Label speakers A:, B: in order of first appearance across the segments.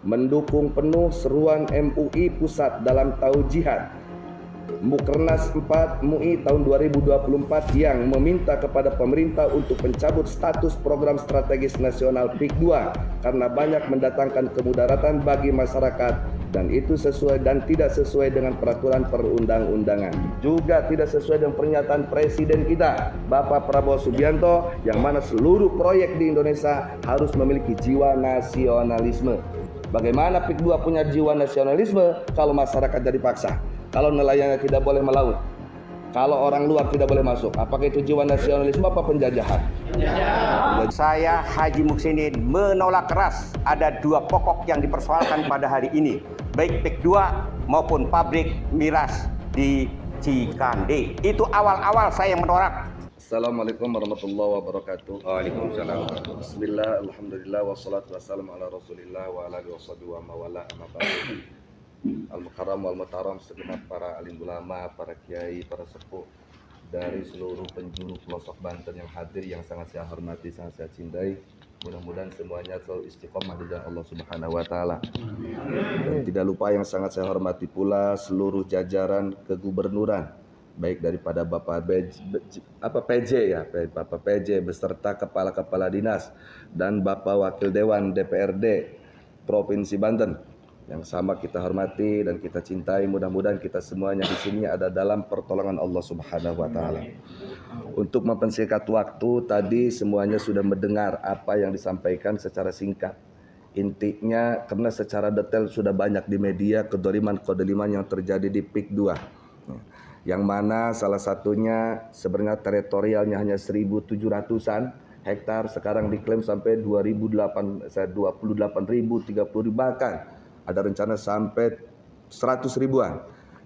A: mendukung penuh seruan MUI Pusat dalam Taujihat Mukernas 4 MUI tahun 2024 yang meminta kepada pemerintah untuk mencabut status program strategis nasional PIK 2 karena banyak mendatangkan kemudaratan bagi masyarakat dan itu sesuai dan tidak sesuai dengan peraturan perundang-undangan. Juga tidak sesuai dengan pernyataan Presiden kita, Bapak Prabowo Subianto, yang mana seluruh proyek di Indonesia harus memiliki jiwa nasionalisme. Bagaimana PIK 2 punya jiwa nasionalisme kalau masyarakat jadi paksa? Kalau nelayannya tidak boleh melaut, kalau orang luar tidak boleh masuk, apakah itu jiwa nasionalisme apa penjajahan?
B: Saya Haji Muhsinin menolak keras ada dua pokok yang dipersoalkan pada hari ini, baik PIK 2 maupun pabrik miras di Cikande. Itu awal-awal saya menolak.
A: Assalamualaikum warahmatullahi wabarakatuh.
B: Waalaikumsalam.
A: Bismillah, alhamdulillah, wassalatu wassalamu ala rasulillah wa ala alihi washabihi wa mawala amma ba'du. Al-Mukarram wal Mutaram, segenap para alim ulama, para kiai, para sepuh dari seluruh penjuru pelosok Banten yang hadir, yang sangat saya hormati, sangat saya cintai. Mudah-mudahan semuanya selalu istiqomah di jalan Allah Subhanahu wa taala. Dan tidak lupa yang sangat saya hormati pula seluruh jajaran kegubernuran, baik daripada Bapak PJ ya, Bapak PJ beserta kepala-kepala dinas dan Bapak Wakil Dewan DPRD Provinsi Banten yang sama kita hormati dan kita cintai. Mudah-mudahan kita semuanya di sini ada dalam pertolongan Allah Subhanahu wa taala. Untuk mempersingkat waktu, tadi semuanya sudah mendengar apa yang disampaikan secara singkat. Intinya karena secara detail sudah banyak di media kedoliman yang terjadi di PIK 2. Yang mana salah satunya sebenarnya teritorialnya hanya 1.700-an hektar, sekarang diklaim sampai 28.000, 30.000, bahkan ada rencana sampai 100 ribuan,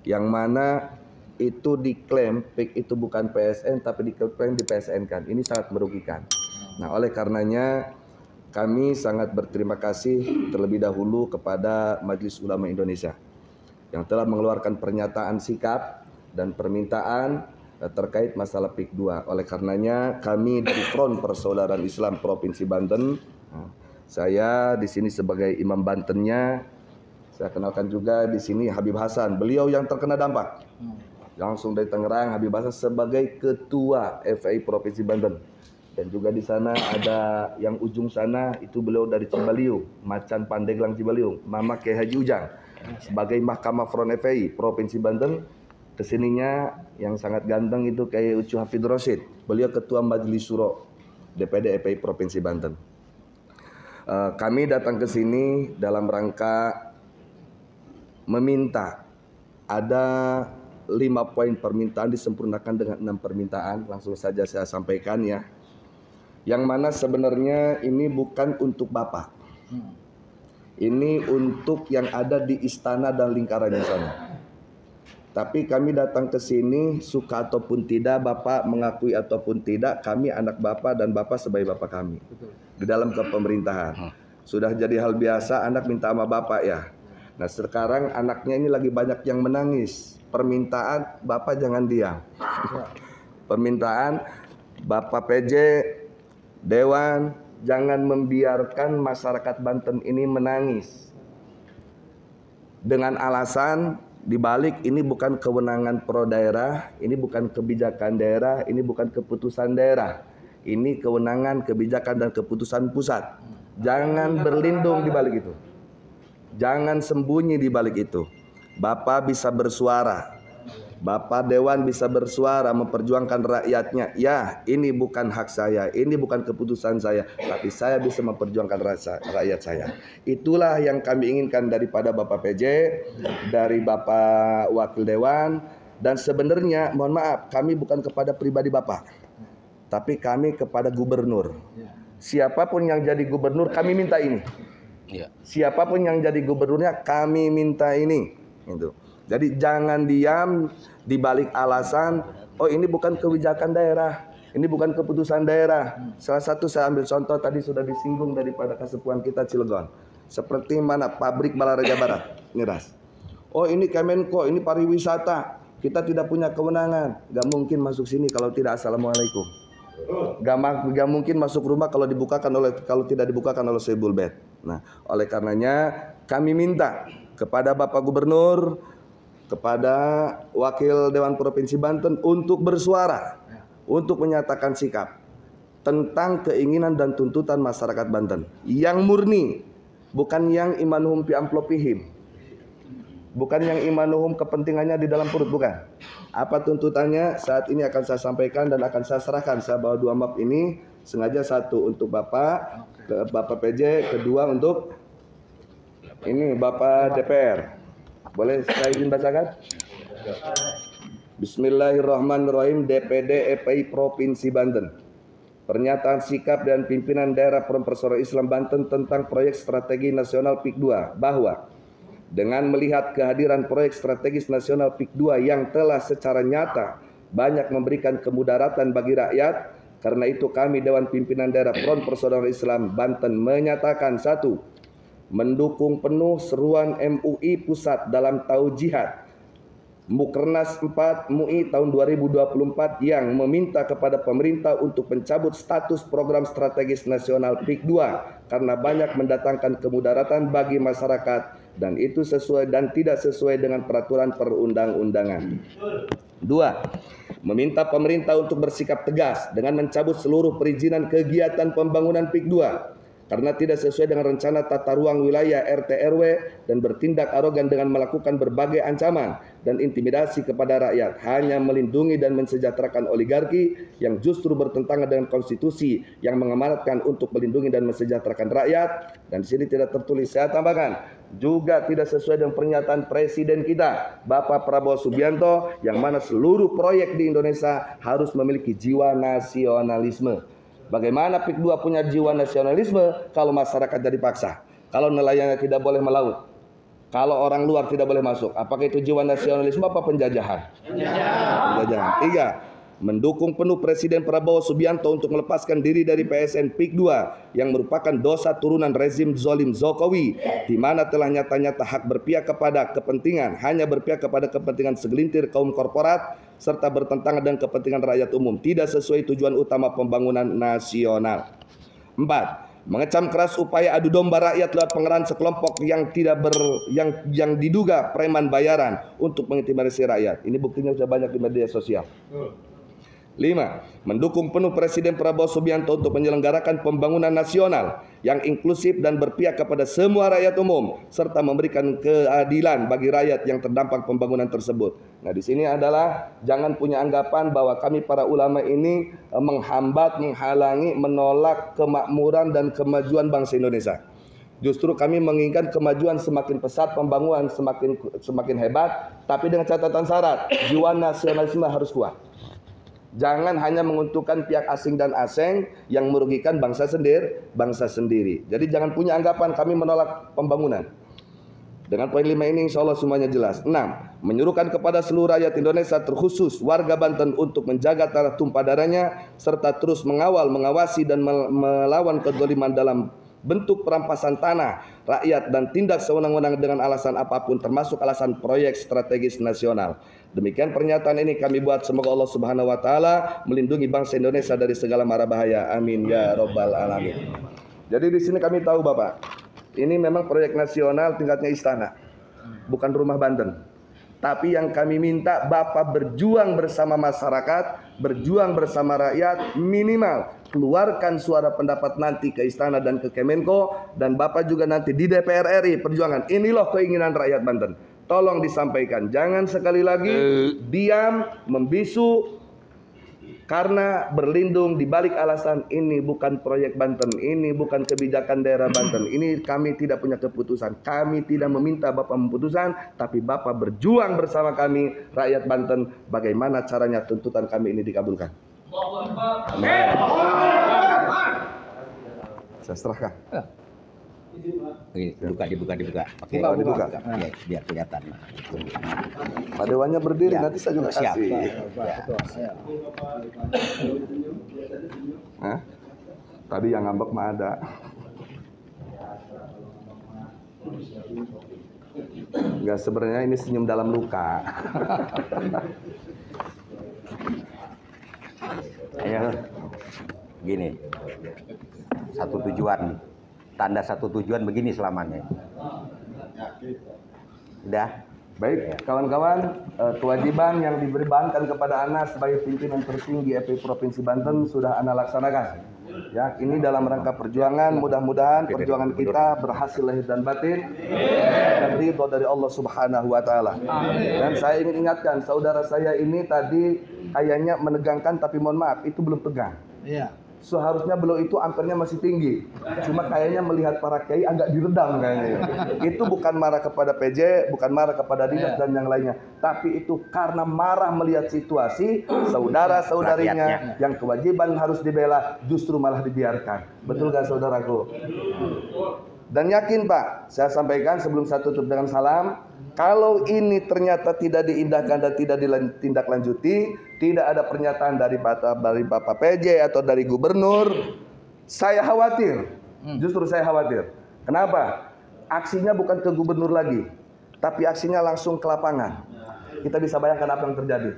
A: yang mana itu diklaim PIK itu bukan PSN tapi diklaim di PSN kan. Ini sangat merugikan. Nah, oleh karenanya kami sangat berterima kasih terlebih dahulu kepada Majelis Ulama Indonesia yang telah mengeluarkan pernyataan sikap dan permintaan terkait masalah PIK 2. Oleh karenanya kami dari Front Persaudaraan Islam Provinsi Banten, saya di sini sebagai imam Bantennya. Saya kenalkan juga di sini Habib Hasan, beliau yang terkena dampak langsung dari Tangerang. Habib Hasan sebagai ketua FPI Provinsi Banten, dan juga di sana ada yang ujung sana itu beliau dari Cibaliung, Macan Pandeglang Cibaliung, Mama Kiai Haji Ujang sebagai Mahkamah Front FPI Provinsi Banten. Kesininya yang sangat ganteng itu Kiai Ucu Hafid Rosid, beliau ketua Majelis Syuro DPD FPI Provinsi Banten. Kami datang ke sini dalam rangka meminta ada 5 poin permintaan disempurnakan dengan 6 permintaan. Langsung saja saya sampaikan ya. Yang mana sebenarnya ini bukan untuk Bapak. Ini untuk yang ada di istana dan lingkarannya sana. Tapi kami datang ke sini suka ataupun tidak, Bapak mengakui ataupun tidak, kami anak Bapak dan Bapak sebagai Bapak kami. Di dalam kepemerintahan. Sudah jadi hal biasa anak minta sama Bapak ya. Nah, sekarang anaknya ini lagi banyak yang menangis. Permintaan Bapak jangan diam. Permintaan Bapak PJ Dewan jangan membiarkan masyarakat Banten ini menangis dengan alasan dibalik ini bukan kewenangan pro daerah, ini bukan kebijakan daerah, ini bukan keputusan daerah, ini kewenangan, kebijakan dan keputusan pusat. Jangan berlindung di balik itu. Jangan sembunyi di balik itu. Bapak bisa bersuara. Bapak Dewan bisa bersuara memperjuangkan rakyatnya. Ya, ini bukan hak saya, ini bukan keputusan saya, tapi saya bisa memperjuangkan rakyat saya. Itulah yang kami inginkan daripada Bapak PJ, dari Bapak Wakil Dewan. Dan sebenarnya mohon maaf, kami bukan kepada pribadi Bapak, tapi kami kepada gubernur. Siapapun yang jadi gubernur kami minta ini. Siapapun yang jadi gubernurnya kami minta ini. Gitu. Jadi jangan diam di balik alasan, oh ini bukan kebijakan daerah, ini bukan keputusan daerah. Salah satu saya ambil contoh tadi sudah disinggung daripada kesepuhan kita Cilegon. Seperti mana pabrik Balaraja Barat, miras. Oh ini Kemenko, ini pariwisata, kita tidak punya kewenangan. Gak mungkin masuk sini kalau tidak assalamualaikum. Gak mungkin masuk rumah kalau tidak dibukakan oleh Soebul Bet. Nah, oleh karenanya kami minta kepada Bapak Gubernur, kepada Wakil Dewan Provinsi Banten untuk bersuara, untuk menyatakan sikap tentang keinginan dan tuntutan masyarakat Banten yang murni, bukan yang imanuhum fi amplopihim, bukan yang imanuhum kepentingannya di dalam perut, bukan. Apa tuntutannya saat ini akan saya sampaikan dan akan saya serahkan. Saya bawa 2 map ini, sengaja 1 untuk Bapak, Bapak PJ, kedua untuk ini Bapak DPR. Boleh saya izin bacakan? Bismillahirrahmanirrahim. DPD EPI Provinsi Banten. Pernyataan sikap dan pimpinan daerah Perserikatan Islam Banten tentang proyek strategi nasional PIK 2 bahwa dengan melihat kehadiran proyek strategis nasional PIK 2 yang telah secara nyata banyak memberikan kemudaratan bagi rakyat, karena itu kami Dewan Pimpinan Daerah Persaudaraan Islam Banten menyatakan 1. Mendukung penuh seruan MUI Pusat dalam Taujihat Mukernas 4 MUI tahun 2024 yang meminta kepada pemerintah untuk mencabut status program strategis nasional PIK 2 karena banyak mendatangkan kemudaratan bagi masyarakat dan itu sesuai dan tidak sesuai dengan peraturan perundang-undangan. 2. Meminta pemerintah untuk bersikap tegas dengan mencabut seluruh perizinan kegiatan pembangunan PIK 2 karena tidak sesuai dengan rencana tata ruang wilayah RT RW dan bertindak arogan dengan melakukan berbagai ancaman dan intimidasi kepada rakyat, hanya melindungi dan mensejahterakan oligarki yang justru bertentangan dengan konstitusi yang mengamanatkan untuk melindungi dan mensejahterakan rakyat. Dan di sini tidak tertulis, saya tambahkan, juga tidak sesuai dengan pernyataan Presiden kita Bapak Prabowo Subianto yang mana seluruh proyek di Indonesia harus memiliki jiwa nasionalisme. Bagaimana PIK 2 punya jiwa nasionalisme kalau masyarakat jadi paksa, kalau nelayannya tidak boleh melaut, kalau orang luar tidak boleh masuk? Apakah itu jiwa nasionalisme apa penjajahan? Penjajahan. 3. Mendukung penuh Presiden Prabowo Subianto untuk melepaskan diri dari PSN PIK 2 yang merupakan dosa turunan rezim zolim Jokowi, di mana telah nyata-nyata hak berpihak kepada kepentingan, hanya berpihak kepada kepentingan segelintir kaum korporat serta bertentangan dengan kepentingan rakyat umum, tidak sesuai tujuan utama pembangunan nasional. 4. Mengecam keras upaya adu domba rakyat lewat pengerahan sekelompok yang yang diduga preman bayaran untuk mengintimidasi rakyat. Ini buktinya sudah banyak di media sosial. 5. Mendukung penuh Presiden Prabowo Subianto untuk menyelenggarakan pembangunan nasional yang inklusif dan berpihak kepada semua rakyat umum serta memberikan keadilan bagi rakyat yang terdampak pembangunan tersebut. Nah, di sini adalah jangan punya anggapan bahwa kami para ulama ini menghambat, menghalangi, menolak kemakmuran dan kemajuan bangsa Indonesia. Justru kami menginginkan kemajuan semakin pesat, pembangunan semakin hebat, tapi dengan catatan syarat, jiwa nasionalisme harus kuat. Jangan hanya menguntungkan pihak asing dan asing yang merugikan bangsa sendiri. Jadi jangan punya anggapan kami menolak pembangunan. Dengan poin 5 ini insya Allah semuanya jelas. 6. Menyuruhkan kepada seluruh rakyat Indonesia terkhusus warga Banten untuk menjaga tanah tumpah darahnya serta terus mengawal, mengawasi dan melawan kezaliman dalam bentuk perampasan tanah rakyat dan tindak sewenang-wenang dengan alasan apapun termasuk alasan proyek strategis nasional. Demikian pernyataan ini kami buat, semoga Allah Subhanahu wa taala melindungi bangsa Indonesia dari segala mara bahaya. Amin ya rabbal alamin. Jadi di sini kami tahu Bapak, ini memang proyek nasional tingkatnya istana, bukan rumah Banten. Tapi yang kami minta Bapak berjuang bersama masyarakat, berjuang bersama rakyat, minimal keluarkan suara pendapat nanti ke istana dan ke Kemenko, dan Bapak juga nanti di DPR RI perjuangan. Ini loh keinginan rakyat Banten. Tolong disampaikan, jangan sekali lagi diam, membisu karena berlindung di balik alasan ini bukan proyek Banten, ini bukan kebijakan daerah Banten, ini kami tidak punya keputusan. Kami tidak meminta Bapak memutuskan, tapi Bapak berjuang bersama kami rakyat Banten bagaimana caranya tuntutan kami ini dikabulkan. Saya serahkan.
B: Dibuka. Oke,
A: dibuka.
B: Ya, biar kelihatan.
A: Pak Dewannya berdiri,
B: Ya.
A: nanti saya juga
B: Siap.
A: kasih.
B: Ya.
A: Hah? Tadi yang ngambek mah ada. Enggak, sebenarnya ini senyum dalam luka.
B: Ayo. Gini. Satu tujuan. tanda satu tujuan begini selamanya. Udah.
C: Baik, kawan-kawan, kewajiban yang diberi Banten kepada Ana sebagai pimpinan tertinggi FPI Provinsi Banten sudah Ana laksanakan. Ya, ini dalam rangka perjuangan, mudah-mudahan perjuangan kita berhasil lahir dan batin dan ridho dari Allah Subhanahu wa taala. Dan saya ingin ingatkan, saudara saya ini tadi kayaknya menegangkan, tapi mohon maaf, itu belum tegang.
D: Iya.
C: Seharusnya belum itu ampernya masih tinggi. Cuma kayaknya melihat para kiai agak diredam kayaknya. Itu bukan marah kepada PJ, bukan marah kepada dinas dan yang lainnya. Tapi itu karena marah melihat situasi saudara-saudarinya yang kewajiban harus dibela justru malah dibiarkan. Betul gak saudaraku? Dan yakin Pak, saya sampaikan sebelum saya tutup dengan salam, kalau ini ternyata tidak diindahkan dan tidak ditindaklanjuti, tidak ada pernyataan dari Bapak PJ atau dari Gubernur, saya khawatir. Justru saya khawatir. Kenapa? Aksinya bukan ke Gubernur lagi, tapi aksinya langsung ke lapangan. Kita bisa bayangkan apa yang terjadi.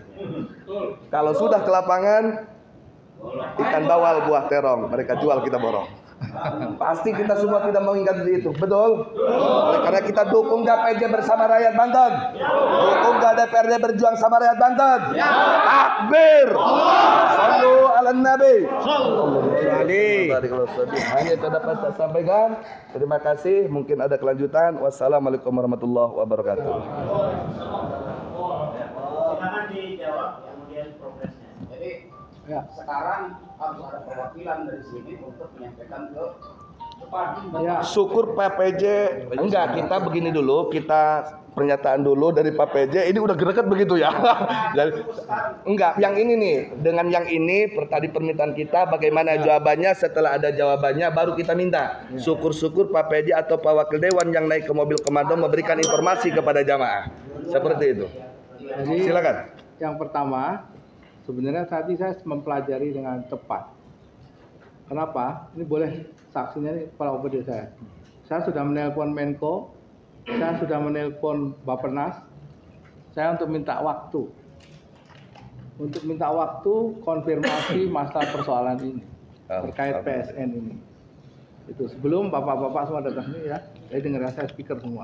C: Kalau sudah ke lapangan, ikan bawal buah terong, mereka jual kita borong. Pasti kita semua tidak mengingat itu, betul? Oleh karena kita dukung PJ bersama rakyat Banten, dukung DPRD berjuang sama rakyat Banten. Takbir, sallu ala nabi. Hanya itu dapat saya sampaikan. Terima kasih. Mungkin ada kelanjutan. Wassalamualaikum warahmatullahi wabarakatuh.
E: Silakan dijawab kemudian progresnya. Jadi
D: Ya.
E: sekarang harus ada perwakilan dari sini untuk menyampaikan ke depan.
D: Ya.
C: Syukur Pak PJ. Enggak, kita begini dulu, kita pernyataan dulu dari Pak PJ. Ini udah greget begitu ya. Enggak, yang ini nih, dengan yang ini tadi permintaan kita bagaimana jawabannya, setelah ada jawabannya baru kita minta. Syukur-syukur Pak PJ atau Pak Wakil Dewan yang naik ke mobil komando memberikan informasi kepada jamaah. Seperti itu.
D: Jadi
C: Silakan.
D: yang pertama, sebenarnya tadi saya mempelajari dengan tepat. Kenapa? Ini boleh saksinya nih Kepala OPD saya. Saya sudah menelpon Menko, saya sudah menelpon Bappenas, saya untuk minta waktu. Untuk minta waktu konfirmasi masalah persoalan ini terkait PSN ini. Itu sebelum bapak-bapak semua datang sini ya. Saya dengar saya speaker semua.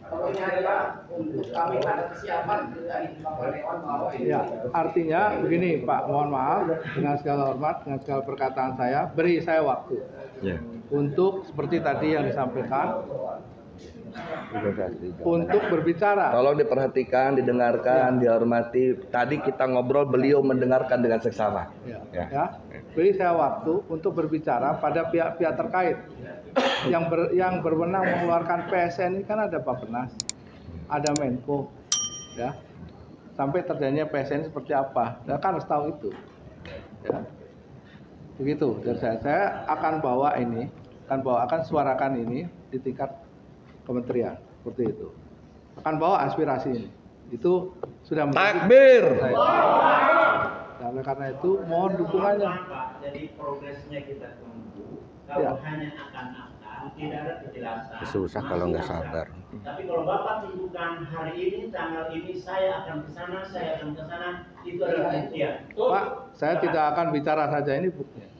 E: Pokoknya adalah untuk kami ada kesiapan dari Bapak Dewan bahwa ini.
D: Ya, artinya begini Pak, mohon maaf dengan segala hormat, dengan segala perkataan saya, beri saya waktu untuk seperti tadi yang disampaikan, untuk berbicara.
C: Tolong diperhatikan, didengarkan, dihormati. Tadi kita ngobrol, beliau mendengarkan dengan seksama.
D: Ya, beri saya waktu untuk berbicara pada pihak-pihak terkait yang berwenang mengeluarkan PSN ini kan ada Bappenas, ada Menko, ya. Sampai terjadinya PSN seperti apa, saya kan harus tahu itu. Ya. Begitu. Dan saya akan bawa ini, akan suarakan ini di tingkat kementerian seperti itu. Akan bawa aspirasi ini. Itu sudah
C: Takbir.
D: Nah, oleh karena itu mohon dukungannya.
E: Jadi progresnya kita tunggu.
D: Ya.
E: Kalau hanya akan tidak ada kejelasan.
B: Susah kalau nggak sabar.
E: Tapi kalau Bapak tunjukkan hari ini, tanggal ini saya akan ke sana, saya akan ke sana, itu adalah buktian.
D: Pak, saya tidak akan bicara saja, ini buktinya.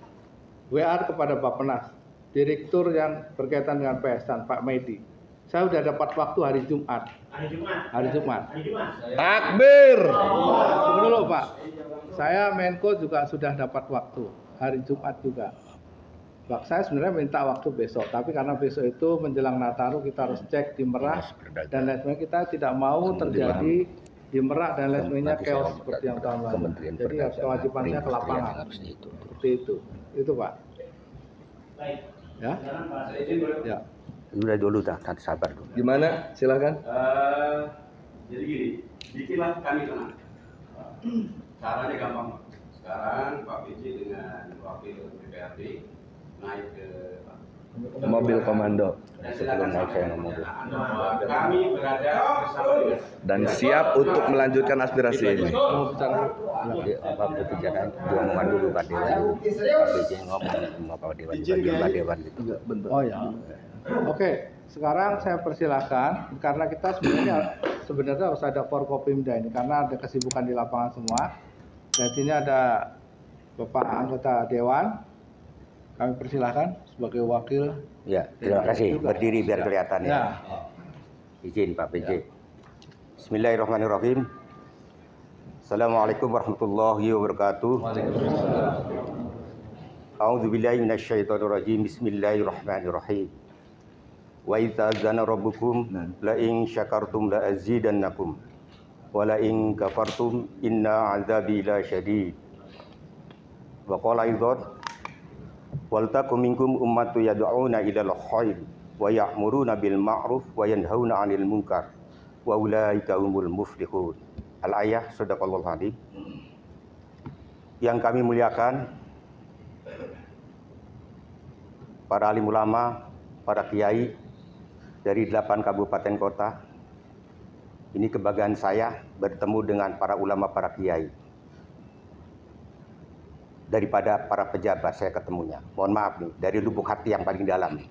D: WA kepada Bappenas, direktur yang berkaitan dengan PSN, Pak Medi. Saya sudah dapat waktu hari Jumat.
E: Hari Jumat.
D: Hari Jumat.
E: Hari Jumat.
C: Takbir.
D: Tunggu dulu Pak. Saya Menko juga sudah dapat waktu hari Jumat juga. Pak, saya sebenarnya minta waktu besok, tapi karena besok itu menjelang Nataru kita harus cek di Merak dan lain sebagainya, kita tidak mau terjadi di Merak dan lain sebagainya chaos seperti yang tahun lalu. Jadi kewajibannya ke lapangan. Seperti itu. Itu Pak.
E: Baik.
D: Ya.
E: Sekarang Pak Sekjen boleh.
D: Ya.
B: Udah dulu dah, sabar dulu.
C: Gimana? Silakan.
F: Jadi gini, bikinlah kami tenang. Caranya gampang. Sekarang Pak PJ dengan Wakil DPRD naik ke
C: Mobil komando.
F: dan
B: Sebelum naik saya ngomong dulu.
F: bahwa kami berada bersama dengan
C: Dan siap untuk melanjutkan aspirasi ini.
D: Mau bicara?
B: Apa berbicara dua omongan dulu Pak Dewan dulu. Pak PJ ngomong sama Pak Dewan, bagian Pak Dewan gitu.
D: Oh ya. Oke, sekarang saya persilahkan karena kita sebenarnya harus ada Forkopimda ini karena ada kesibukan di lapangan semua. Dan sini ada Bapak anggota Dewan. Kami persilahkan. sebagai wakil.
B: Ya, terima kasih.
D: Juga.
B: Berdiri biar kelihatan ya.
D: Ya.
B: Izin Pak PJ. Bismillahirrahmanirrahim. Assalamualaikum warahmatullahi wabarakatuh. A'udzubillahi minasyaitonirrajim. Bismillahirrahmanirrahim. Wa idza azana rabbukum la in syakartum la azidannakum wa la in kafartum inna 'adzabi la syadid. Wa qala aidan wal takum minkum ummatu yad'una ilal khair wa ya'muruna bil ma'ruf wa yanhauna 'anil munkar wa ulaika humul muflihun. Al-ayah sadaqallahul azim. Yang kami muliakan para alim ulama, para kiai dari 8 kabupaten kota. Ini kebanggaan saya bertemu dengan para ulama, para kiai. Daripada para pejabat saya ketemunya. Mohon maaf nih, dari lubuk hati yang paling dalam.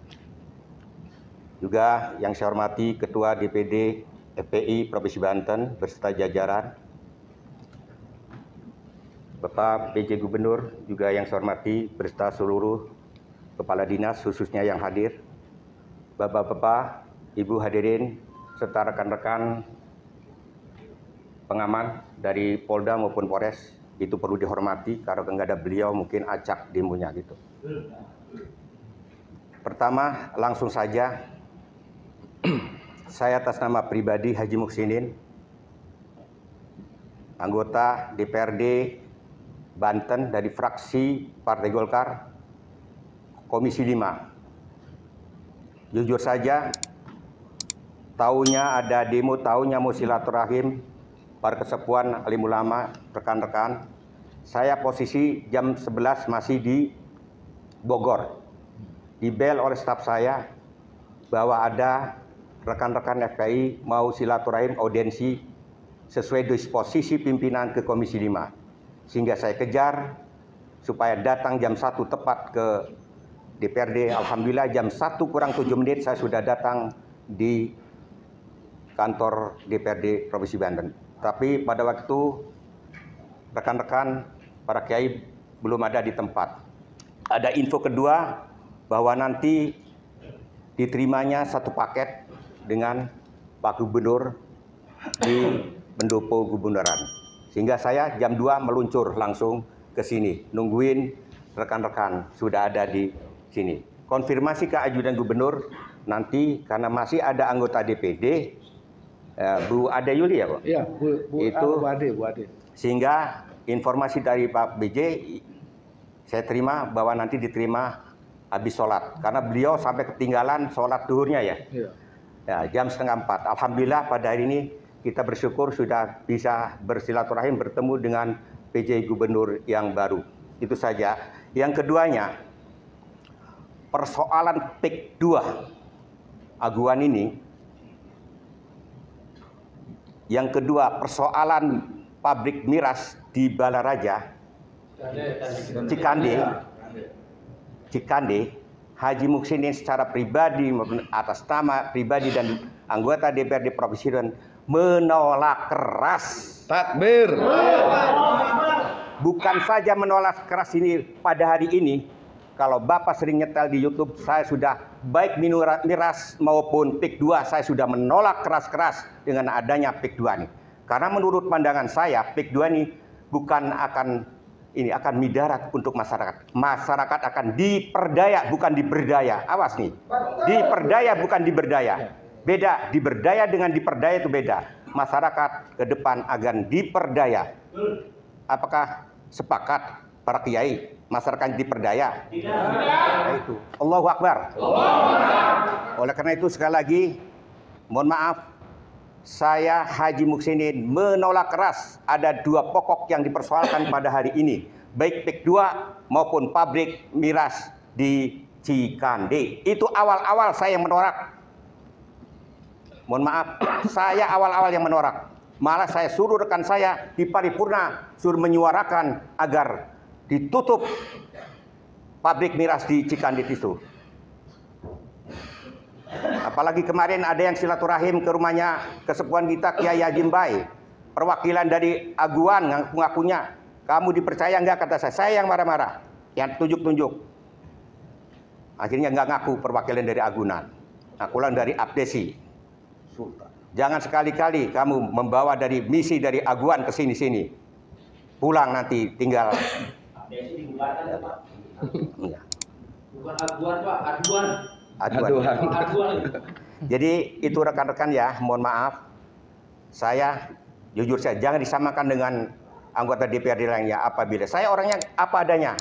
B: Juga yang saya hormati Ketua DPD FPI Provinsi Banten beserta jajaran. Bapak PJ Gubernur, juga yang saya hormati beserta seluruh kepala dinas khususnya yang hadir. Bapak-bapak, Ibu hadirin, serta rekan-rekan pengaman dari Polda maupun Polres, itu perlu dihormati karena nggak ada beliau mungkin acak demonya gitu. Pertama, langsung saja saya atas nama pribadi Haji Muksinin, anggota DPRD Banten dari fraksi Partai Golkar, Komisi 5. Jujur saja, tahunya ada demo, tahunya mau silaturahim, para kesepuan, alim ulama, rekan-rekan. Saya posisi jam 11 masih di Bogor. Dibel oleh staf saya bahwa ada rekan-rekan FPI mau silaturahim audiensi sesuai disposisi pimpinan ke Komisi 5. Sehingga saya kejar supaya datang jam 1 tepat ke DPRD. Alhamdulillah jam 1 kurang 7 menit saya sudah datang di kantor DPRD Provinsi Banten. Tapi pada waktu rekan-rekan para kiai belum ada di tempat. Ada info kedua bahwa nanti diterimanya satu paket dengan Pak Gubernur di pendopo gubernuran. Sehingga saya jam 2 meluncur langsung ke sini, nungguin rekan-rekan sudah ada di sini. Konfirmasi ke ajudan gubernur nanti karena masih ada anggota DPD, Bu Ade Yuli ya Pak?
D: Iya,
B: itu
D: Bu Ade.
B: Sehingga informasi dari Pak BJ saya terima bahwa nanti diterima habis sholat. Karena beliau sampai ketinggalan sholat duhurnya ya.
D: Iya.
B: Ya, jam 3:30. Alhamdulillah pada hari ini kita bersyukur sudah bisa bersilaturahim bertemu dengan PJ Gubernur yang baru. Itu saja. Yang keduanya, persoalan PIK 2 aguan ini. Yang kedua, persoalan pabrik miras di Balaraja, Cikande, Haji Muksinin secara pribadi atas nama pribadi dan anggota DPRD Provinsi dan menolak keras.
C: Takbir.
B: Bukan saja menolak keras ini pada hari ini. Kalau Bapak sering nyetel di YouTube, saya sudah baik miras maupun PIK 2 saya sudah menolak keras-keras dengan adanya PIK 2 ini. Karena menurut pandangan saya PIK 2 ini bukan akan midarat untuk masyarakat. Masyarakat akan diperdaya bukan diberdaya. Awas nih. Diperdaya bukan diberdaya. Beda, diberdaya dengan diperdaya itu beda. Masyarakat ke depan akan diperdaya. Apakah sepakat para kiai masyarakat diperdaya? Tidak. Nah, itu. Allahu Akbar. Oleh karena itu sekali lagi mohon maaf, saya Haji Muksinin menolak keras ada 2 pokok yang dipersoalkan pada hari ini, baik PIK 2 maupun pabrik miras di Cikande. Itu awal-awal saya yang menolak. Mohon maaf, saya awal-awal yang menolak. Malah saya suruh rekan saya di paripurna suruh menyuarakan agar ditutup pabrik miras di Cikande itu. Apalagi kemarin ada yang silaturahim ke rumahnya kesepuhan kita Kiai Haji Mbai, perwakilan dari Aguan ngaku-ngakunya, kamu dipercaya nggak kata saya yang marah-marah, yang tunjuk-tunjuk. Akhirnya nggak ngaku perwakilan dari Agunan. Aku ulang dari Abdesi. Jangan sekali-kali kamu membawa dari misi dari Aguan ke sini-sini. Pulang nanti tinggal.
E: Abdesi dibubarkan ya Pak.
B: Iya.
E: Bukan Aguan Pak, aduan.
B: Aduan.
E: Aduan.
B: Jadi itu rekan-rekan ya, mohon maaf. Saya jujur saja jangan disamakan dengan anggota DPRD lainnya apabila saya orangnya apa adanya.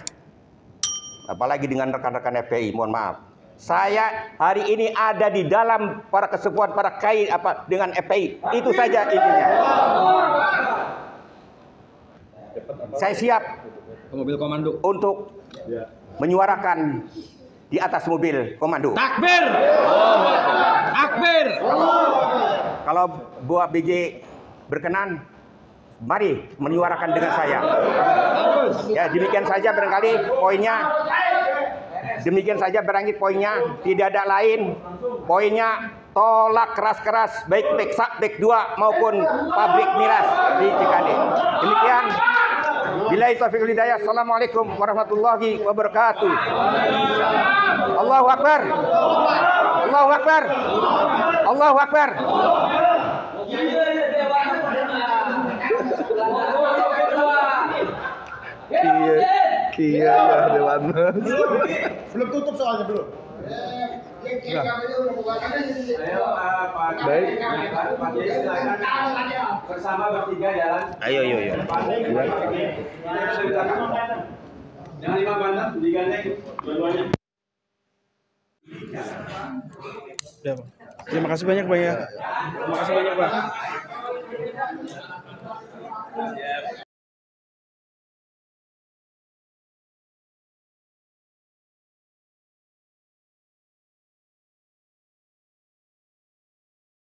B: Apalagi dengan rekan-rekan FPI, mohon maaf. Saya hari ini ada di dalam para kesepuan, para kiai apa dengan FPI. Itu saja intinya. Saya siap
G: Mobil komando
B: untuk menyuarakan di atas mobil komando.
G: takbir. Takbir.
B: Kalau Buah BJ berkenan, mari menyuarakan dengan saya. Ya, demikian saja barangkali poinnya. Demikian saja barangkali poinnya. Tidak ada lain. Poinnya tolak keras-keras baik PEK 2 maupun pabrik miras di Cikande. Demikian. Billahi taufiq wal hidayah. Assalamualaikum warahmatullahi wabarakatuh. Allahu Akbar. Allahu Akbar. Allahu Akbar.
C: Iya ya Dewan.
H: Belum tutup soalnya belum.
F: Ayo Pak.
C: Baik.
F: Pak Kiai silakan bersama bertiga jalan.
B: Ayo.
F: Jangan 5 banget digandeng dua-duanya.
G: Ya, Pak. Terima kasih banyak Pak ya. Terima kasih banyak Pak.